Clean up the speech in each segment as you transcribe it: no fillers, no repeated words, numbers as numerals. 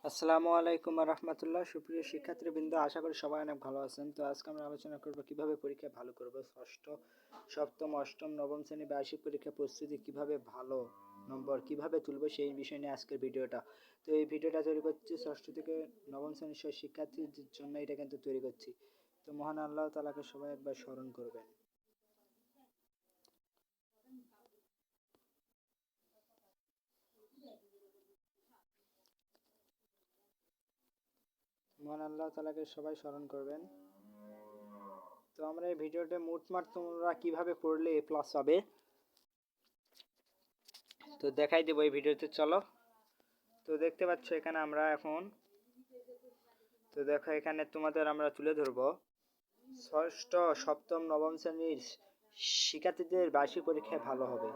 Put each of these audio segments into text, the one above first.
আসসালামু আলাইকুম রহমতুল্লাহ। সুপ্রিয় শিক্ষার্থীবৃন্দ, আশা করি সবাই অনেক ভালো আছেন। তো আজকে আমরা আলোচনা করব কিভাবে পরীক্ষা ভালো করব। ষষ্ঠ, সপ্তম, অষ্টম, নবম শ্রেণী বার্ষিক পরীক্ষা প্রস্তুতি কিভাবে ভালো নম্বর কিভাবে তুলবো সেই বিষয় নিয়ে আজকের ভিডিওটা। তো এই ভিডিওটা তৈরি করছি ষষ্ঠ থেকে নবম শ্রেণীর শিক্ষার্থীদের জন্য, এটা কিন্তু তৈরি করছি। তো মহান আল্লাহ তাআলাকে সবাই একবার স্মরণ করবেন। মহান আল্লাহ তাআলাকে সবাই স্মরণ করবেন। তো আমরা এই ভিডিওতে মোটমাট তোমরা কিভাবে পড়লে এ প্লাস হবে তো দেখাই দেবো এই ভিডিওতে। চলো, তো দেখতে পাচ্ছ এখানে আমরা এখন, তো দেখো এখানে তোমাদের আমরা তুলে ধরবো ষষ্ঠ, সপ্তম, নবম শ্রেণীর শিক্ষার্থীদের বার্ষিক পরীক্ষায় ভালো হবে।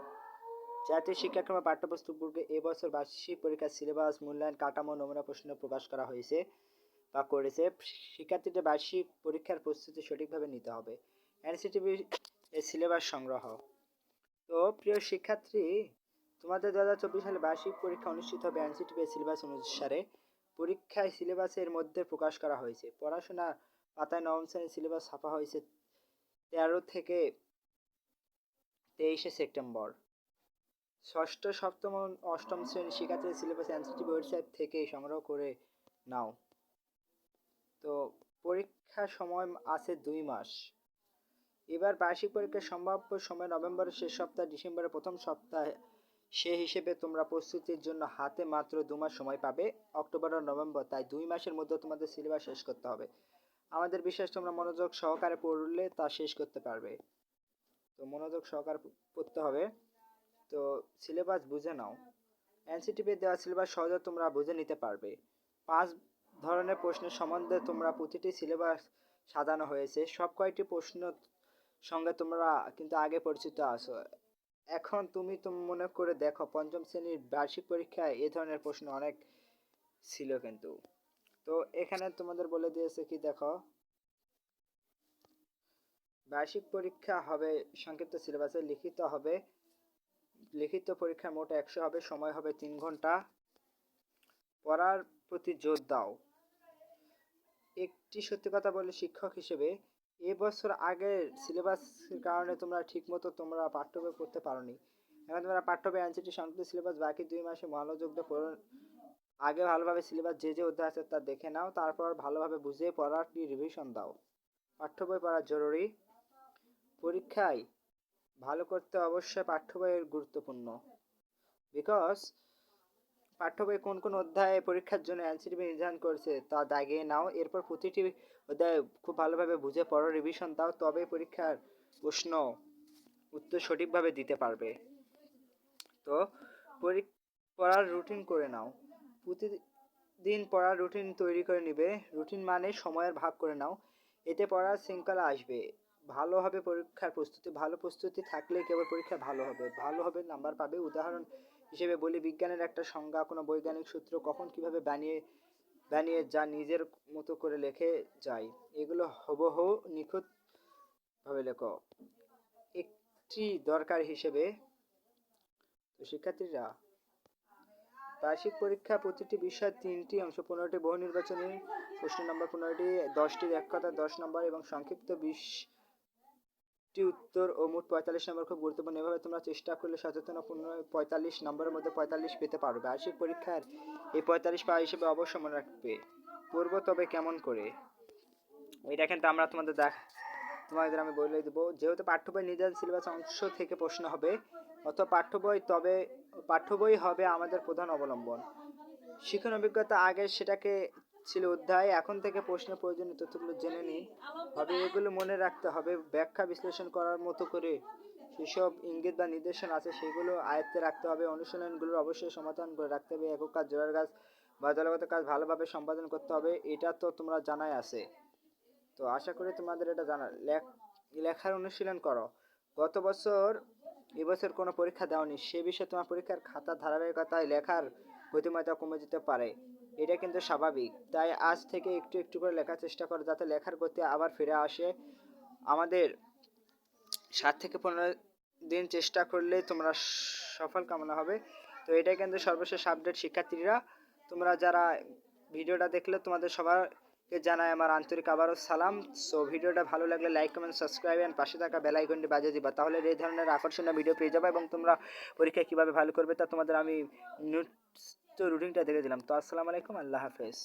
জাতীয় শিক্ষাক্রমে পাঠ্যপুস্তকগুলোকে এবছর বার্ষিক পরীক্ষার সিলেবাস, মূল্যায়ন কাঠামো, নমুনা প্রশ্ন প্রকাশ করা হয়েছে বা করেছে। শিক্ষার্থীদের বার্ষিক পরীক্ষার প্রস্তুতি সঠিকভাবে নিতে হবে। এনসিটিভি এর সিলেবাস সংগ্রহ। তো প্রিয় শিক্ষার্থী, তোমাদের 2024 সালে বার্ষিক পরীক্ষা অনুষ্ঠিত হবে এনসিটিভি সিলেবাস অনুসারে। পরীক্ষায় সিলেবাসের মধ্যে প্রকাশ করা হয়েছে। পড়াশোনা পাতায় নবম শ্রেণীর সিলেবাস ছাপা হয়েছে 13 থেকে 23 সেপ্টেম্বর। ষষ্ঠ, সপ্তম ও অষ্টম শ্রেণীর শিক্ষার্থীদের সিলেবাস এনসিটিভি ওয়েবসাইট থেকে সংগ্রহ করে নাও। তো পরীক্ষার সময় আছে 2 মাস। এবার বার্ষিক পরীক্ষার সম্ভাব্য সময় নভেম্বরের শেষ সপ্তাহ, ডিসেম্বরের প্রথম সপ্তাহে। সে হিসেবে তোমরা প্রস্তুতির জন্য হাতে মাত্র 2 মাস সময় পাবে, অক্টোবর আর নভেম্বর। তাই 2 মাসের মধ্যে তোমাদের সিলেবাস শেষ করতে হবে। আমাদের বিশ্বাস তোমরা মনোযোগ সহকারে পড়লে তা শেষ করতে পারবে। তো মনোযোগ সহকারে পড়তে হবে। তো সিলেবাস বুঝে নাও। এনসিটিভি দেওয়া সিলেবাস সহজে তোমরা বুঝে নিতে পারবে। 5 ধরনের প্রশ্নের সম্বন্ধে তোমরা প্রতিটি সিলেবাস সাজানো হয়েছে। সব কয়টি প্রশ্ন সঙ্গে তোমরা কিন্তু আগে পরিচিত আছো। এখন তুমি মনে করে দেখো, পঞ্চম শ্রেণীর বার্ষিক পরীক্ষায় এ ধরনের প্রশ্ন অনেক ছিল কিন্তু। তো এখানে তোমাদের বলে দিয়েছে কি দেখো, বার্ষিক পরীক্ষা হবে সংক্ষিপ্ত সিলেবাসে, লিখিত পরীক্ষা মোট 100 হবে, সময় হবে 3 ঘন্টা। পড়ার প্রতি জোর দাও। একটি সত্যি কথা বলে শিক্ষক হিসেবে, এবছর আগের সিলেবাসের কারণে তোমরা ঠিকমতো তোমরা পাঠ্য বই পড়তে পারোনি। এখন তোমরা পাঠ্য বই এনসিটি সংক্ষিপ্ত সিলেবাস বাকি 2 মাসে মনোযোগ দিয়ে পড়ো। আগে ভালোভাবে সিলেবাস যে অধ্যায় আছে তা দেখে নাও, তারপর ভালোভাবে বুঝে পড়াটি রিভিশন দাও। পাঠ্য বই পড়া জরুরি। পরীক্ষায় ভালো করতে অবশ্যই পাঠ্য বইয়ের গুরুত্বপূর্ণ। বিকজ পাঠ্য বই কোন কোন অধ্যায়ে পরীক্ষার জন্য এনসিটিভি নির্ধারণ করেছে তা দাগিয়ে নাও। এরপর প্রতিটি অধ্যায় খুব ভালোভাবে বুঝে পড়ো, রিভিশন দাও, তবেই পরীক্ষার প্রশ্ন উত্তর সঠিকভাবে দিতে পারবে। তো পড়ার রুটিন করে নাও। প্রতিদিন পড়ার রুটিন তৈরি করে নিবে। রুটিন মানে সময়ের ভাগ করে নাও, এতে পড়ার শৃঙ্খলা আসবে। ভালো হবে পরীক্ষার প্রস্তুতি। ভালো প্রস্তুতি থাকলে কেবল পরীক্ষা ভালো হবে, নাম্বার পাবে। উদাহরণ হিসেবে বলি, বিজ্ঞানের একটা সংজ্ঞা, কোনো বৈজ্ঞানিক সূত্র কখন কিভাবে বানিয়ে বানিয়ে যা নিজের মতো করে লেখে যায়, এগুলো হুবহু নিখুঁত ভাবে লেখো। একটি দরকার হিসেবে, তো শিক্ষার্থীরা, বার্ষিক পরীক্ষা প্রতিটি বিষয় 3টি অংশ, 15টি বহু নির্বাচনী প্রশ্ন নম্বর 15টি, 10টি এক কথা 10 নম্বর এবং সংক্ষিপ্ত 20টি উত্তর ও মোট 45 নম্বর। খুব গুরুত্বপূর্ণ। এভাবে তোমরা চেষ্টা করলে সচেতন 45 নম্বরের মধ্যে 45 পেতে পারো। বার্ষিক পরীক্ষার এই 45 পাওয়া হিসেবে অবশ্য মনে রাখবে। পড়বো তবে কেমন করে, এটা কিন্তু আমরা তোমাদের আমি বলে দেবো। যেহেতু পাঠ্য বই নির্ধারিত সিলেবাস অংশ থেকে প্রশ্ন হবে, অত পাঠ্য বই হবে আমাদের প্রধান অবলম্বন। শিক্ষণ অভিজ্ঞতা আগে সেটাকে ছিল অধ্যায়, এখন থেকে প্রশ্নের প্রয়োজনীয় তথ্যগুলো জেনে নিই হবে। এগুলো মনে রাখতে হবে। ব্যাখ্যা বিশ্লেষণ করার মতো করে সেসব ইঙ্গিত বা নির্দেশন আছে, সেগুলো আয়ত্তে রাখতে হবে। অনুশীলনগুলোর অবশ্যই সমাধান করে রাখতে হবে। একক কাজ, জোড়ার কাজ বা দলগত কাজ ভালোভাবে সম্পাদন করতে হবে। এটা তো তোমরা জানাই আছে। তো আশা করি তোমাদের এটা জানা। লেখার অনুশীলন করো। গত বছর এবছর কোনো পরীক্ষা দাওনি, সে বিষয়ে তোমার পরীক্ষার খাতার ধারাবাহিকতায় লেখার গতিময়তা কমে যেতে পারে। এটা কিন্তু স্বাভাবিক। তাই আজ থেকে একটু একটু করে লেখার চেষ্টা করো, যাতে লেখার গতি আবার ফিরে আসে। আমাদের 7 থেকে 15 দিন চেষ্টা করলে তোমরা সফল কামনা হবে। তো এটাই কিন্তু সর্বশেষ আপডেট। শিক্ষার্থীরা, তোমরা যারা ভিডিওটা দেখলে তোমাদের সবাইকে জানাই আমার আন্তরিক আবারও সালাম। সো ভিডিওটা ভালো লাগলে লাইক কমেন্ট সাবস্ক্রাইব এন্ড পাশে থাকা বেল আইকনটি বাজিয়ে দিবা, তাহলে এই ধরনের আকর্ষণীয় ভিডিও পেয়ে যাবে এবং তোমরা পরীক্ষায় কীভাবে ভালো করবে তা তোমাদের আমি রুটিনটা দেখে দিলাম। তো আসসালামু আলাইকুম, আল্লাহ হাফেজ।